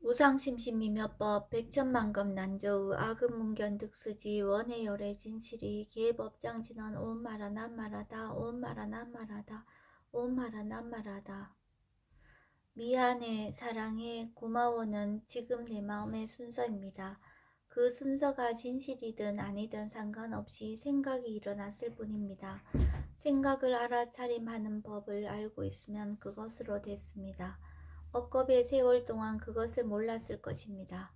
무상심신미며법 백천만검 난조우 아금문견 득수지 원해열의 진실이 계법장진언 옴마라 남마라다 옴마라 남마라다 옴마라 남마라다. 미안해 사랑해 고마워는 지금 내 마음의 순서입니다. 그 순서가 진실이든 아니든 상관없이 생각이 일어났을 뿐입니다. 생각을 알아차림하는 법을 알고 있으면 그것으로 됐습니다. 억겁의 세월 동안 그것을 몰랐을 것입니다.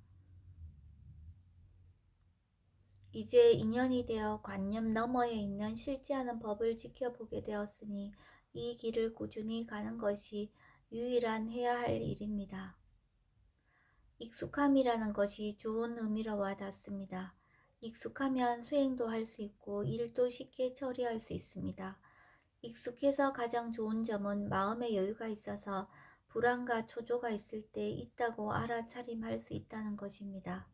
이제 인연이 되어 관념 너머에 있는 실제하는 법을 지켜보게 되었으니 이 길을 꾸준히 가는 것이 유일한 해야 할 일입니다. 익숙함이라는 것이 좋은 의미로 와닿습니다. 익숙하면 수행도 할 수 있고 일도 쉽게 처리할 수 있습니다. 익숙해서 가장 좋은 점은 마음의 여유가 있어서 불안과 초조가 있을 때 있다고 알아차림할 수 있다는 것입니다.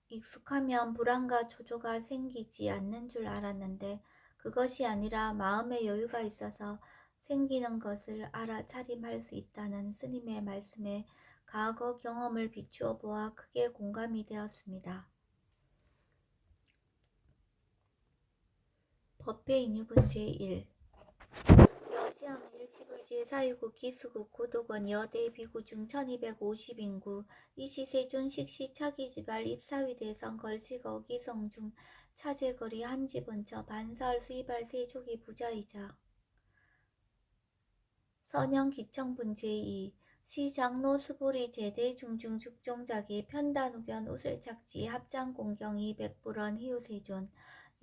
익숙하면 불안과 초조가 생기지 않는 줄 알았는데 그것이 아니라 마음의 여유가 있어서 생기는 것을 알아차림할 수 있다는 스님의 말씀에 과거 경험을 비추어 보아 크게 공감이 되었습니다. 법회 인유분 제1 여시암 일시불지 사유국 기수국 고도권 여대 비구 중 1250인구 이시세존 식시 차기지발 입사위대성 걸치거 기성중 차제거리 한지본처 반사할 수이발 세족이 부자이자 선영기청분 제2 시장로 수보리 제대 중중 죽종자기 편단우견 우슬착지 합장공경 200불원 희우세존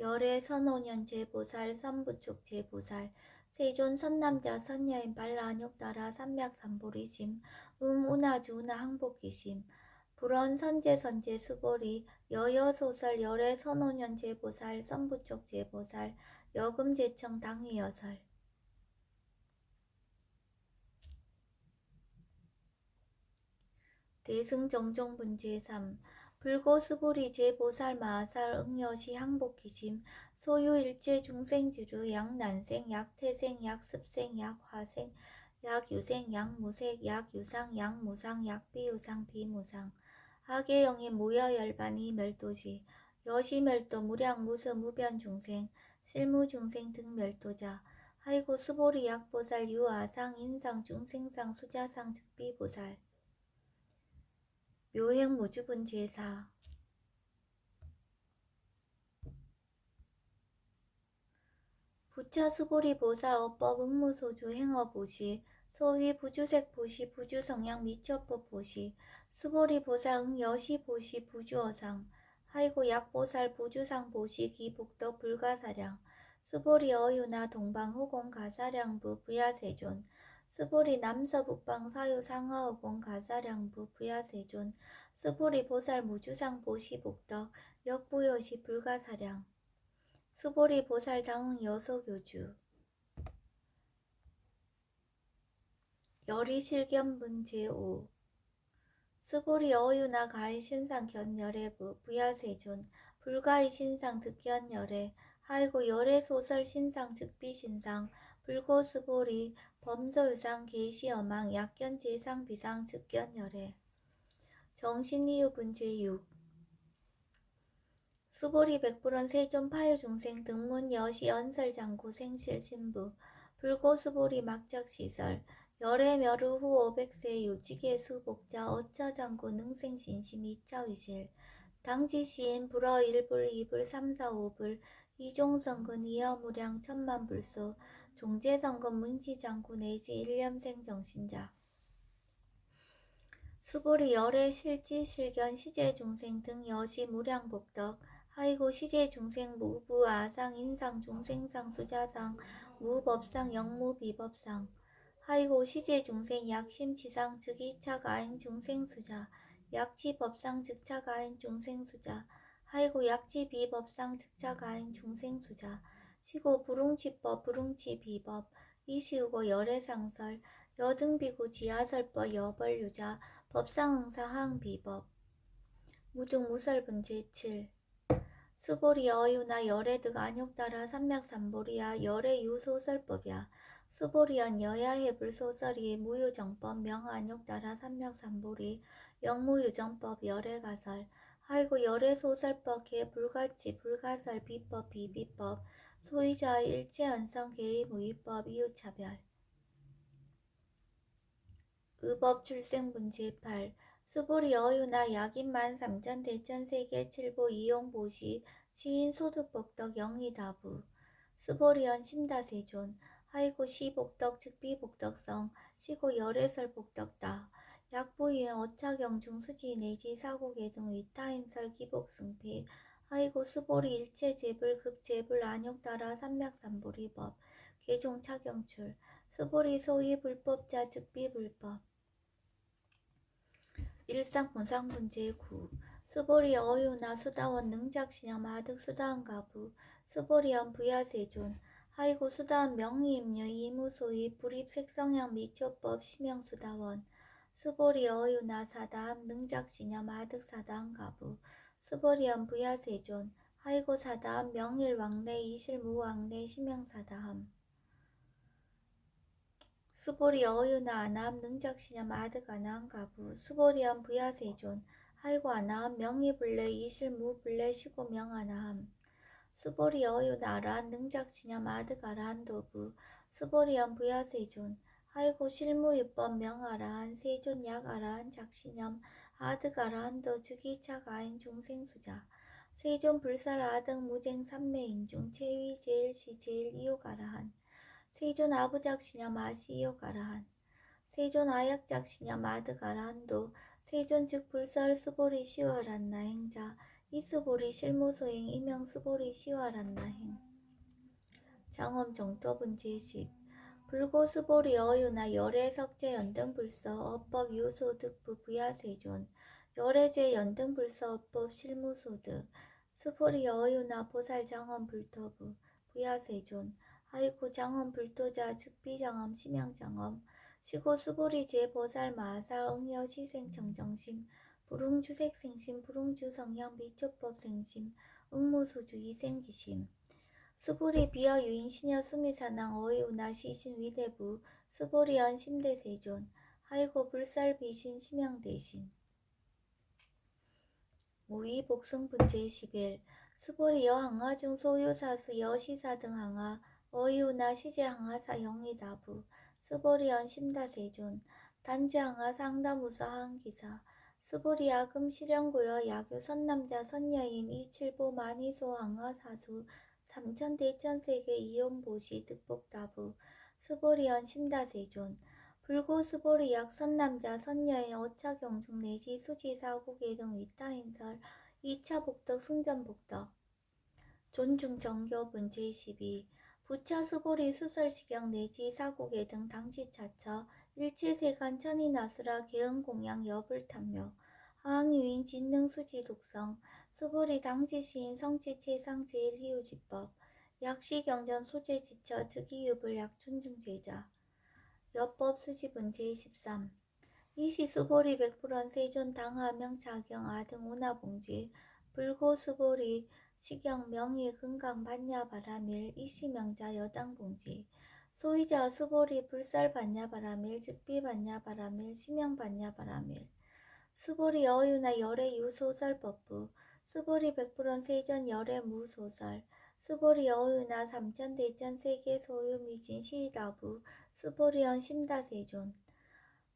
열애 선오년 제보살 선부촉 제보살 세존 선남자 선여인 발라안욕따라 삼맥삼보리심 운하주운하 항복기심 불원 선제선제 수보리 여여소설 열애 선오년 제보살 선부촉 제보살 여금제청 당위여설 대승정종분 제3 불고수보리 제보살 마살 응여시 항복기심 소유일체 중생지루 약난생 약태생 약습생 약화생 약유생 약무색 약유상 약무상 약비유상 비무상 하계영의 무여열반이 멸도시 여시멸도 무량무수 무변중생 실무중생 등 멸도자 하이고 수보리 약보살 유아상 인상 중생상 수자상 즉비보살 묘행무주분 제4 부처수보리 보살 어법 응무소주 행어보시 소위 부주색보시 부주성향 미처법보시 수보리 보살 응여시보시 부주어상 하이고 약보살 부주상보시 기복덕 불가사량 수보리 어유나 동방후공 가사량부 부야세존 수보리 남서북방 사유상하어공 가사량부 부야세존 수보리 보살 무주상 보시 복덕 역부여시 불가사량 수보리 보살 당응 여소교주 열이실견분 제5 수보리 어유나 가히 신상 견열애부 부야세존 불가히 신상 득견열애 하이고 열애 소설 신상 즉비신상 불고수보리 범소유상 계시어망 약견 제상 비상 즉견열애 정신이유분 제6 수보리 백불원 세존 파유중생 등문 여시 연설장고 생실 신부 불고수보리 막적시설 열애 멸후 후 500세 유지계 수복자 어처장고 능생신심 이차위실 당지시인 불어 1불 2불 3, 4, 5불 이종성근 이어무량 천만불소 종제성근 문시장고 내지 일념생 정신자 수보리 열애 실지 실견 시제중생 등 여시 무량복덕 하이고 시제중생 무부 아상 인상 중생상 수자상 무법상 영무비법상 하이고 시제중생 약심치상 즉 2차 가인 중생수자 약치법상 즉차 가인 중생수자 하이고 약치비법상 즉차 가인 중생수자 시고 불웅치법 불웅치비법 이시우고 열애상설 여등비구 지하설법 여벌유자 법상응사 항비법 무등무설분 제7 수보리 어유나 열애득 안욕따라 삼맥삼보리야 열애유소설법이야 스보리언 여야해불 소설이 무유정법 명안욕 따라 삼명삼보리 영무유정법 열애가설 하이고 열애소설법 개불가치 불가설 비법 비비법 소유자의 일체언성 개의무위법 이유차별 의법 출생문제 8 스보리 어유나 약인만 삼천 대천 세계 칠보 이용보시 시인 소득복덕 영의다부 스보리언 심다세존 하이고 시복덕 즉비복덕성 시고 열애설복덕다 약부인 어차경중 수지 내지 사고계 등 위타인설 기복승패 하이고 스보리 일체재불 급재불 안욕 따라 삼맥삼보리법 개종차경출 스보리 소위 불법자 즉비불법 일상보상문제 9 스보리 어유나 수다원 능작신영 아득 수다원 가부 스보리언 부야세존 하이고 수다원 명의임료 이무소위 불입색성향 미초법 심영수다원 스보리 어유나 사다함 능작신영 아득 사다함 가부 스보리언 부야세존 하이고 사다함 명일왕래 이실무왕래 심영사다함 스보리 어유나 아나함 능작시념 아득 아나함 가부 스보리언 부야세존 하이고 아나함 명의불래 이실무불래 시고명 아나함 스보리 어유나 아라한 능작시념 아득 아라한 도부 스보리언 부야세존 하이고 실무유법 명아라한 세존 약아라한 작시념 아득 아라한도 즉이착 아인 중생수자 세존 불살 아득 무쟁 삼매인중 체위 제일시 제일 이욕아라한 세존 아부작시념 아시이욕아라한 세존 아약작시념 아득아라한도 세존 즉 불설 스보리 시와란나 행자 이스보리 실무소행 이명 스보리 시와란나 행 장엄 정토분 제10 불고 스보리 어유나 열애 석재 연등 불서 어법 유소득부 부야세존 열애제 연등 불서 어법 실무소득 스보리 어유나 보살 장엄 불토부 부야세존 하이고 장엄 불도자 즉비장엄 심양장엄 시고 스보리 제보살 마살 응여 시생청정심 불응주색생심 불응주성향 비초법 생심 응무수주 이생기심 스보리 비어 유인 시녀 수미사낭 어이우나 시신 위대부 스보리언 심대세존 하이고 불살 비신 심양대신 무의 복승분제 11 스보리 여항하중 소유사스 여시사 등 항하 어이우나 시제항하사 영의다부 스보리언 심다세존 단지항하 상담우사 항기사 스보리 야금 실현고여 야교 선남자 선여인 이칠보 만이소 항하 사수 삼천 대천세계 이용보시 득복다부 스보리언 심다세존 불고 스보리 약 선남자 선여인 어차경중 내지 수지사고계 등 위타인설 2차 복덕 승전복덕 존중 정교분 제12 부차 수보리 수설시경 내지 사고계 등 당지차처 일체세간 천이나수라 개응공양 여불탐묘 하항유인 진능수지 독성 수보리 당지시인 성취체상 제일희우지법 약시경전 소재지처 즉이유불 약존중제자 여법 수지분 제13 이시 수보리 백불원 세존 당하명 자경 아등 운하봉지 불고 수보리 시경 명의 금강 반야바라밀 이시명자 여당봉지 소유자 수보리 불살 반야바라밀 즉비 반야바라밀 심영 반야바라밀 수보리 어유나 열애 유소설법부 수보리 백불원 세존 열애 무소설 수보리 어유나 삼천 대천 세계 소유 미진 시다부 스보리언 심다세존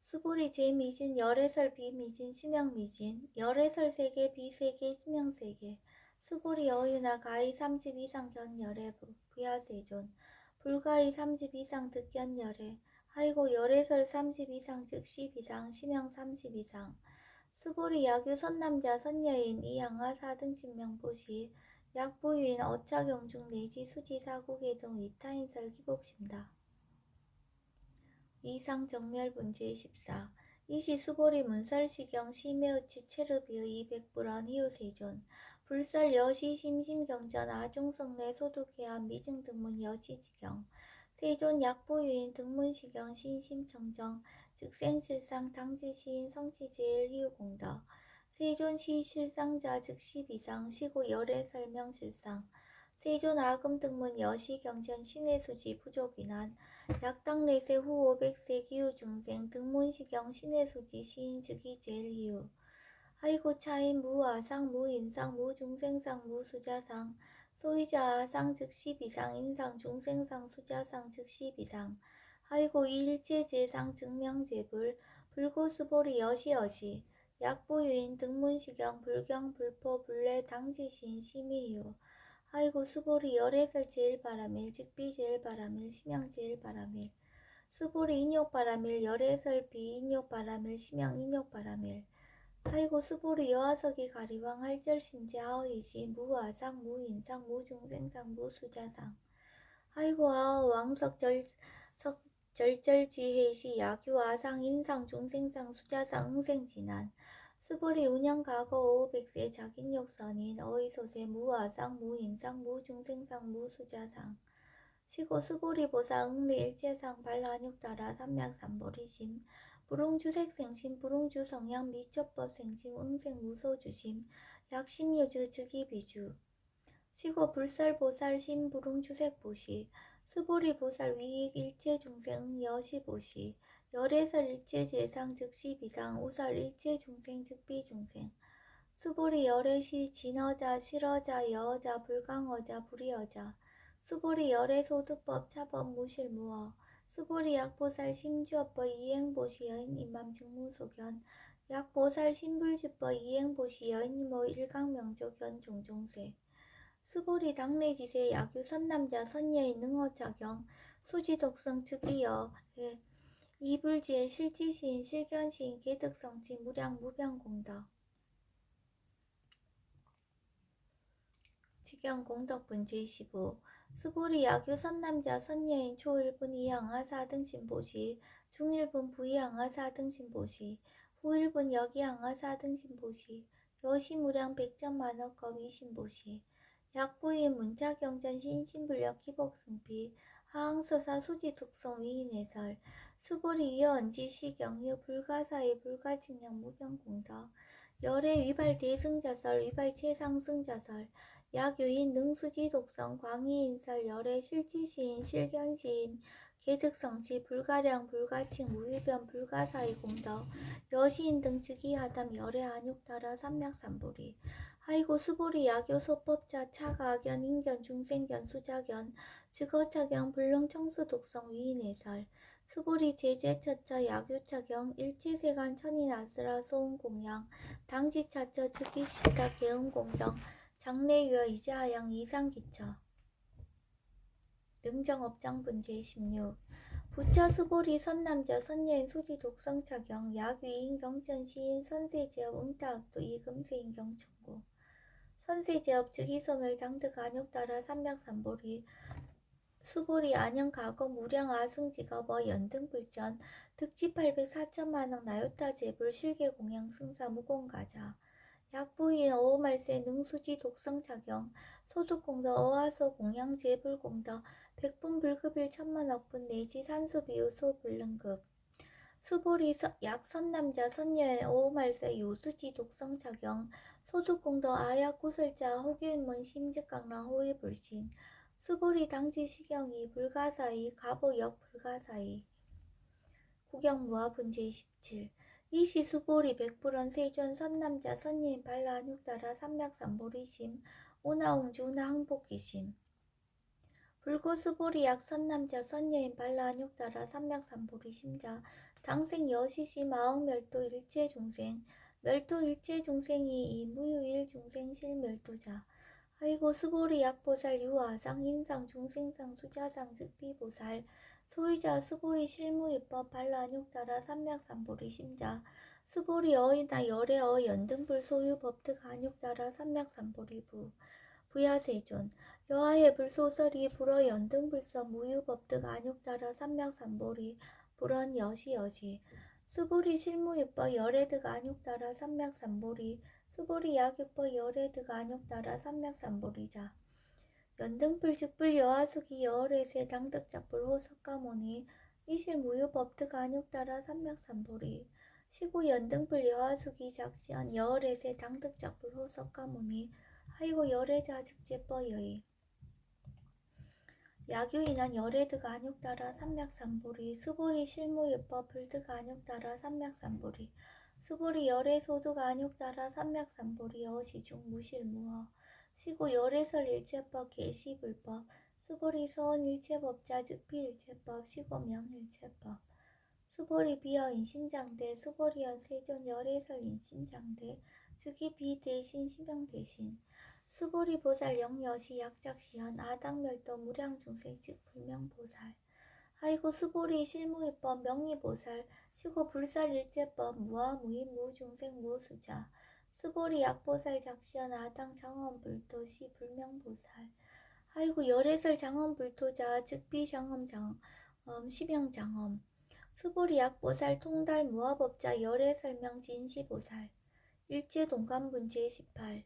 수보리 제미진 열애설 비미진 심영미진 열애설 세계 비세계 심영세계 수보리 어유나 가히 30 이상 견열애 부야세존 불가히 30 이상 득견열애 하이고 열애설 30 이상 즉시 비상 심영 30 이상 수보리 야규 선남자 선여인 이양하 4등 신명보시 약부유인 어차경중 내지 수지사고계 등 위타인설 기복심다. 이상정멸분 제14 이시 수보리 문설시경 시매우치 체르비의 200불원 희우세존 불설 여시 심신경전 아중성내 소득해안 미증등문 여시지경 세존 약보유인 등문시경 신심청정 즉생실상 당지시인 성취제일 희우공덕 세존 시실상자 즉시비상 시고 열애설명실상 세존 아금 등문 여시 경전 신의 수지 부족이난 약당 내세 후 500세 기후 중생 등문시경 신의 수지 시인 즉이 제일 희우 아이고 차인 무아상 무인상 무중생상 무수자상 소이자 아상 즉 십이상 인상 중생상 수자상 즉 십이상 아이고 일제제상 증명제불 불고스보리 여시여시 약보유인 등문시경 불경 불포 불례 당지신 심의유 아이고 수보리 열애설 제일바라밀 직비 제일바라밀 심양 제일바라밀 수보리 인욕바라밀 열애설 비인욕바라밀 심양 인욕바라밀 아이고 수보리 여하석이 가리왕 할절신지 아어이시 무아상 무인상 무중생상 무수자상 아이고 아어 왕석 절절지해시 야규 아상 인상 중생상 수자상 응생진안 수보리 운영가거 오백세 자긴욕선인 어이소세 무아상 무인상 무중생상 무수자상 시고 수보리보사 응리일체상 발라육따라 삼맥삼보리심 불웅주색생심 불웅주성양 미초법생심 응생무소주심 약심요주 즉이비주 시고 불설보살 심불웅주색보시 수보리보살 위익 일체중생 여시보시 열애설 일체재상 즉시비상 우설 일체중생 즉비중생 수보리 열애시 진어자 실어자 여어자 불강어자 불이어자 수보리 열애소득법 차법 무실무어 수보리 약보살 심주업법 이행보시 여인 임맘증무소견 약보살 심불주법 이행보시 여인이모 일강명조견 종종세 수보리 당내지세 야규 선남자 선여인 능어자경 수지독성 즉이여 이불지의 실지시인 실견시인 개득성치 무량 무병공덕 직경공덕분 제15 수보리 야규 선남자 선여인 초1분 이항하 4등신 보시 중1분 부이항하 4등신 보시 후1분 여기항하 4등신 보시 여시무량 백전만억겁 2신 보시 약부인 문자경전 신신불력 기복승비 하항서사 수지독성 위인해설 수보리 이어언지 시경유 불가사의 불가직량 무병공덕 열애 위발 대승자설 위발 최상승자설 약유인 능수지 독성 광희인설 열애 실지시인 실견시인 개득성치 불가량 불가칭 무위변 불가사의 공덕 여시인 등 즉위하담 열애 안육따라 삼맥삼보리 아이고 수보리 야교 소법자 차가견 인견 중생견 수자견 즉어차경 불능청수 독성 위인해설 수보리 제제처처 야교차경 일체세간 천인아스라 소음공양 당지차처 즉기시타 개음공정 장래유어 이자양 이상기처 능정업장분 제16 부처 수보리 선남자 선여인 수지 독성차경 약위인 경전 시인 선세제업 응타학도 이금세인 경천고 선세제업 즉이소멸 당득 안욕따라 삼맥삼보리 수보리 안영가거 무량 아승직업 연등불전 득지 800 4천만억 나요타 제불 실계공양 승사 무공가자 약부인 어오말세 능수지 독성작용 소득공덕 어하소 공양 재불공덕 백분불급일 천만억분 내지 산수비유 소불능급 수보리 약선남자 선녀의 어오말세 요수지 독성작용 소득공덕 아약구설자 호규인문 심직강랑 호위불신 수보리 당지시경이 불가사의 가보역 불가사의 구경무화분 제17 이시 수보리 백불원 세존 선남자 선예인 발라 안육따라 삼맥삼보리심 오나옹주 오나항복기심 불고수보리 약선남자 선예인 발라 안육따라 삼맥삼보리심자 당생 여시시 마흥멸도 일체중생 멸도 일체중생이 이 무유일 중생실 멸도자 아이고 수보리 약보살 유아상 인상 중생상 수자상 즉비보살 소이자 수보리 실무입법 발라 안육따라 삼맥삼보리 심자 수보리 어이나 열애 연등불 소유 법득 안육따라 삼맥삼보리 부야세존 여하의 불소설이 불어 연등불서 무유법득 안육따라 삼맥삼보리 불언 여시여시 수보리 실무입법 열애득 안육따라 삼맥삼보리 수보리 약육법 열애득 안육따라 삼맥삼보리자 연등불 즉불 여하수기 여월에세 당득작불 호석가모니 이실무유법득 안육따라 삼맥삼보리 시구 연등불 여하수기 작시언 여월에세 당득작불 호석가모니 아이고 열애자 즉제뻐여이 야규인한 열애드가 안욕따라 삼맥삼보리 수보리 실무유법 불드가 안욕따라 삼맥삼보리 수보리 열애소두가 안욕따라 삼맥삼보리 어시중 무실무어 시고 열애설 일체법 계시불법 수보리 서원 일체법자 즉비일체법 시고명 일체법 수보리 비어 인신장대 수보리연 세존 열애설 인신장대 즉이 비대신 심형대신 수보리 보살 영여시 약작시연 아당멸도 무량중생 즉 불명보살 아이고 수보리 실무위법 명의보살 시고 불살일제법 무아무인 무중생 무수자 수보리 약보살 작시연 아당 장엄불도시 불명보살 아이고 열애설 장엄불토자 즉비장엄장 심형장엄 수보리 약보살 통달 무아법자 열애설명 진시보살 일제동감분제 18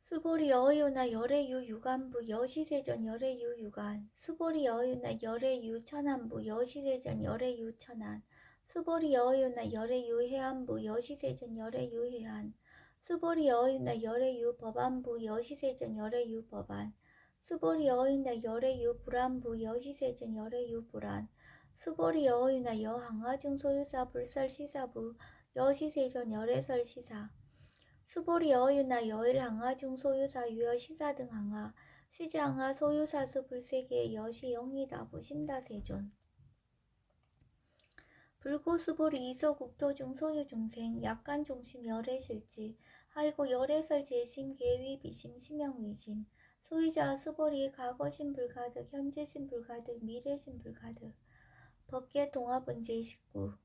수보리 어의유나 열애유 유간부 여시세전 열애유 유간 수보리 어의유나 열애유 천안부 여시세전 열애유 천안 수보리 어의유나 열애유 해안부 여시세전 열애유 해안 수보리 어의유나 열애유 법안부 여시세전 열애유 법안 수보리 어의유나 열애유 불안부 여시세전 열애유 불안 수보리 어의유나 여항아중 소유사 불설시사부 여시세전 열애설 시사 수보리 어유나 여일 항아 중 소유사 유여 시사 등 항아 시제 항아 소유사수 불세계 여시 영이다부 심다세존 불고 수보리 이소 국토 중 소유 중생 약간 중심 열애 실지 아이고 열애설 제심 계위 비심 심형 위심 소유자 수보리 과거심 불가득 현재심 불가득 미래심 불가득 법계 동합은 제19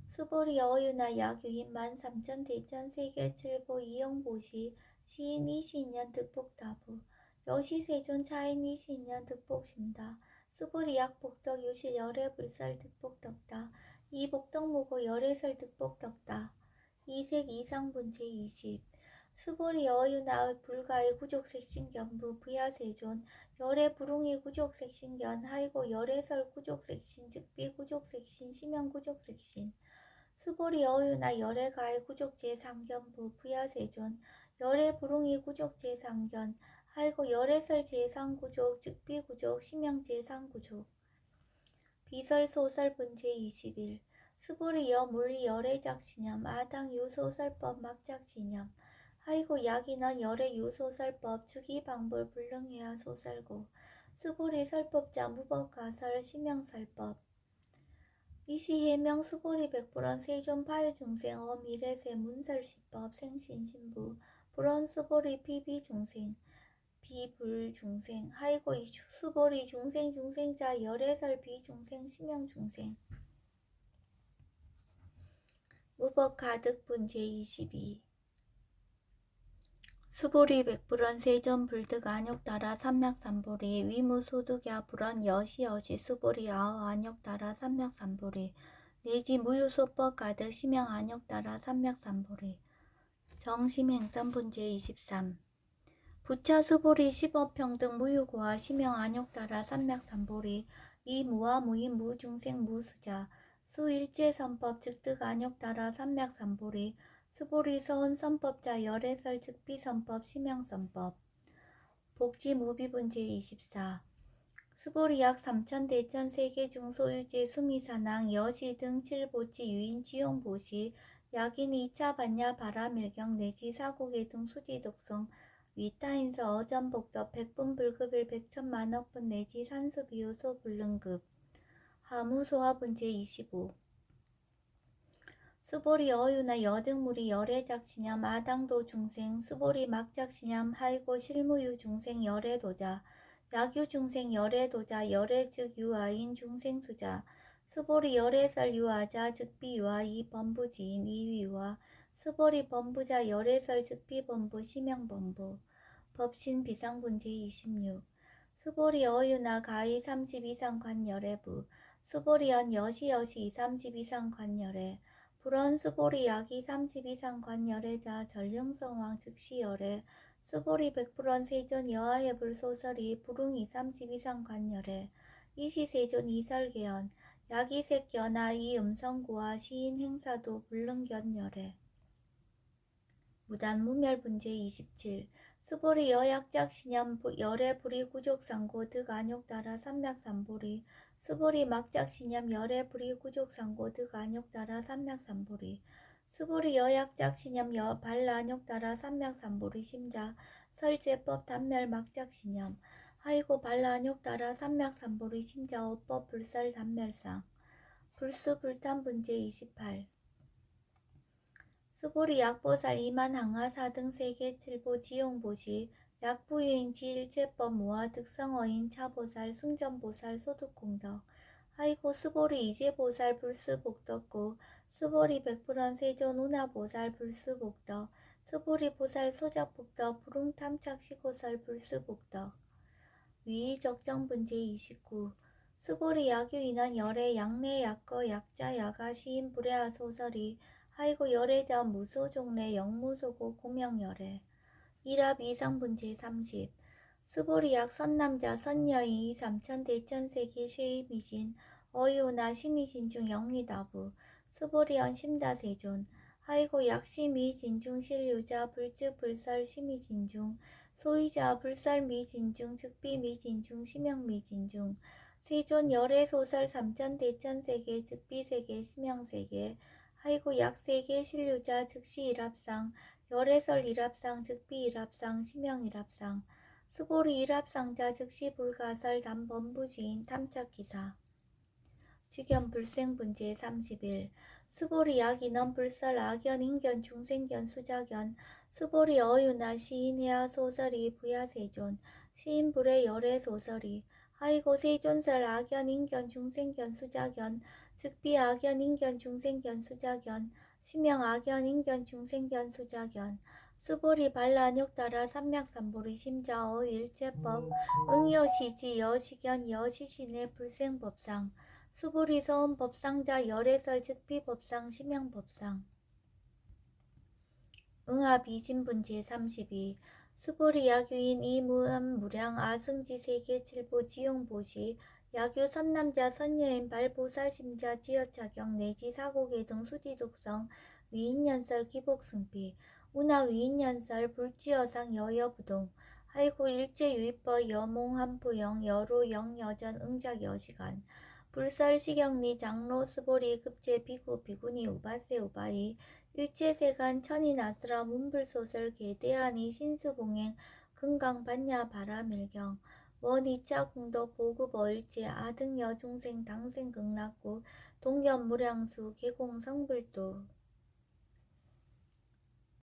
수보리 어유나 야규인 13,000 대천 세계 칠보 이영보시 시인 이시인년 득복다부 여시세존 차인 이시인년 득복심다 수보리 약복덕 유시 열애불설 득복덕다 이복덕무고 열애설 득복덕다 이색 이상분 제20 수보리 어유나 불가의 구족색신견부 부야세존 열애불웅이 구족색신견 하이고 열애설 구족색신 즉비 구족색신 심형 구족색신 수보리 어유나 열애가의 구족제상견부 부야세존 열애불웅이 구족제상견 하이고 열애설 제상구족 즉비구족 심형제상구족 비설소설분 제21 수보리 여물리 열애작신념 아당 유소설법 막작신념 하이고 약인원 열애 유소설법 주기방불 불능해야 소설고 수보리 설법자 무법가설 심형설법 이시해명 수보리 백불원 세존 파유중생 어미래세 문설시법 생신신부 불원 수보리 피비중생 비불중생 하이고 수보리 중생자 열애설 비중생 심형중생 무법가득분 제22 수보리 백불원 세존 불득 안욕따라 삼맥삼보리 위무소득야 불원 여시여시 수보리 아어 안욕따라 삼맥삼보리 내지 무유소법 가득 심형 안욕따라 삼맥삼보리 정심행선분 제23 부차 수보리 십업평등 무유고와 심형 안욕따라 삼맥삼보리 이무와 무인 무중생 무수자 수일제선법 즉득 안욕따라 삼맥삼보리 수보리 서원선법자 열애설 즉비선법 심형선법 복지무비분 제24 수보리 약 3천 대천 세계 중 소유제 수미사낭 여시 등 칠보치 유인 지용보시 약인 2차 반야 바라밀경 내지 사고계 등 수지독성 위타인서 어전복덕 백분불급일 백천만억분 내지 산수비효소 불능급 하무소화분 제25 수보리 어유나 여등무리 열애작신염 아당도 중생 수보리 막작신염 하이고 실무유 중생 열애도자 약유 중생 열애도자 열애 즉 유아인 중생수자 수보리 열애설 유아자 즉비 유아 이 범부지인 이위유아 수보리 범부자 열애설 즉비 범부 심형 범부 법신 비상분 제26 수보리 어유나 가히 30 이상 관열애부 수보리연 여시여시 30 이상 관열애 불원 수보리 약이 30 이상 관열애자 전령성왕 즉시열애 수보리 백불원 세존 여하의 불소설이 불웅이 30 이상 관열애 이시세존 이설계연 약이색견아 이음성구와 시인 행사도 불능견열애 무단 무멸분 제27 스보리 여약작 신염 열애 불이 구족상고 득 안욕따라 삼맥삼보리 스보리 막작 신염 열애 불이 구족상고 득 안욕따라 삼맥삼보리 스보리 여약작 신염 발라안욕따라 삼맥삼보리 심자 설제법 단멸 막작 신염 하이고 발라안욕따라 삼맥삼보리 심자 어법 불설 단멸상 불수 불탄 분제 28 스보리 약보살 이만 항하 사등 세계 칠보 지용보시 약부유인 지일체법 모아 득성어인 차보살 승전보살 소득공덕 하이고 스보리 이제보살 불수복덕고 스보리 백불원 세존 운하보살 불수복덕 스보리 보살 소작복덕 부릉탐착시고설 불수복덕 위 적정분제 29 스보리 야규인한 열애 양내 약거 약자 야가 시인 불애하 소설이 하이고 열애자 무소종래 영무소고 고명열애 일합 이상분제 30 스보리 약 선남자 선여이 삼천 대천세기 쉐이미진 어이오나 시미진 중 영리다부 스보리 언심다세존 하이고 약시미진 중 실유자 불즉 불설 시미진 중 소이자 불설 미진 중 즉비 미진 중 심형 미진 중 세존 열애 소설 삼천 대천세계 즉비세계 심형세계 하이고 약세계 실유자 즉시 일합상 열애설 일합상 즉비 일합상 심형 일합상 스보리 일합상자 즉시 불가설 단번부지인 탐착기사 직연 불생분제 31 스보리 약인원 불설 악연 인견 중생견 수작연 스보리 어유나 시인해야 소설이 부야세존 시인불의 열애 소설이 하이고 세존설 악연 인견 중생견 수작연 즉비 악연 인견 중생견 수작연 심형 악연 인견 중생견 수작연 스보리 발라안욕따라 삼맥삼보리 심자어 일체법 응여시지 여시견 여시신의 불생법상 스보리 서원 법상자 열애설 즉비 법상 심형 법상 응합 이진분 제32 스보리 야규인 이무암 무량 아승지 세계 칠보 지용보시 야규 선남자 선여인 발보살심자 지어차경 내지 사고계 등 수지독성 위인연설 기복승피 운하 위인연설 불지어상 여여부동 하이고 일제유입법 여몽한포영 여로 영여전 응작 여시간 불설시경리 장로 스보리 급제 비구 비구니 우바세 우바이 일체세간 천인아스라 문불소설 개대하니 신수봉행 금강반야 바라밀경 원 2차 공덕 보급 어일제 아등여 중생 당생 극락구 동견무량수 계공 성불도